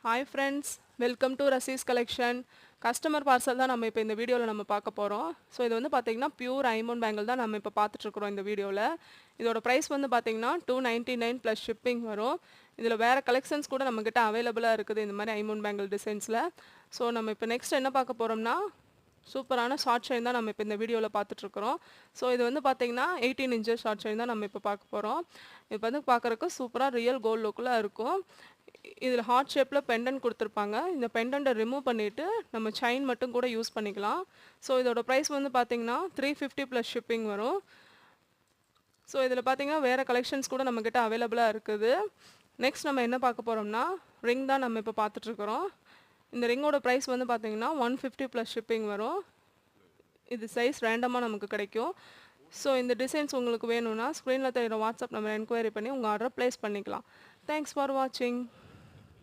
Hi friends, welcome to Rasi's collection. Customer parcel தான் நம்ம இப்போ இந்த வீடியோவில் நம்ம பார்க்க போகிறோம். ஸோ இது வந்து பார்த்தீங்கன்னா பியூர் ஐமோன் பேங்கிள் தான் நம்ம இப்போ பார்த்துட்ருக்குறோம் இந்த வீடியோவில். இதோட ப்ரைஸ் வந்து பார்த்தீங்கன்னா 299 ப்ளஸ் ஷிப்பிங் வரும். இதில் வேறு கலெக்ஷன்ஸ் கூட நம்மக்கிட்ட அவைலபிளாக இருக்குது இந்த மாதிரி ஐமோன் பேங்கிள் டிசைன்ஸில். ஸோ நம்ம இப்போ நெக்ஸ்ட் என்ன பார்க்க போகிறோம்னா சூப்பரான ஷார்ட் செயின் தான் நம்ம இப்போ இந்த வீடியோவில் பார்த்துட்ருக்குறோம். ஸோ இது வந்து பார்த்தீங்கன்னா 18 இன்ச்சஸ் ஷார்ட் செயின் தான் நம்ம இப்போ பார்க்க போகிறோம். இப்போ வந்து பார்க்குறக்கு சூப்பராக ரியல் கோல்டு லுக்கில் இருக்கும். இதில் ஹார்ட் ஷேப்பில் பெண்டன்ட் கொடுத்துருப்பாங்க. இந்த பெண்டன்ட்டை ரிமூவ் பண்ணிவிட்டு நம்ம செயின் மட்டும் கூட யூஸ் பண்ணிக்கலாம். ஸோ இதோட ப்ரைஸ் வந்து பார்த்தீங்கன்னா 350 ப்ளஸ் ஷிப்பிங் வரும். ஸோ இதில் பார்த்தீங்கன்னா வேறு கலெக்ஷன்ஸ் கூட நம்மக்கிட்ட அவைலபிளாக இருக்குது. நெக்ஸ்ட் நம்ம என்ன பார்க்க போகிறோம்னா ரிங் தான் நம்ம இப்போ பார்த்துட்ருக்குறோம். இந்த ரிங்கோட ப்ரைஸ் வந்து பார்த்தீங்கன்னா 150 ப்ளஸ் ஷிப்பிங் வரும். இது சைஸ் ரேண்டமாக நமக்கு கிடைக்கும். ஸோ இந்த டிசைன்ஸ் உங்களுக்கு வேணும்னா ஸ்க்ரீனில் தெரிகிற வாட்ஸ்அப் நம்பர் என்கொயரி பண்ணி உங்கள் ஆர்டரை ப்ளேஸ் பண்ணிக்கலாம். தேங்க்ஸ் ஃபார் வாட்சிங்.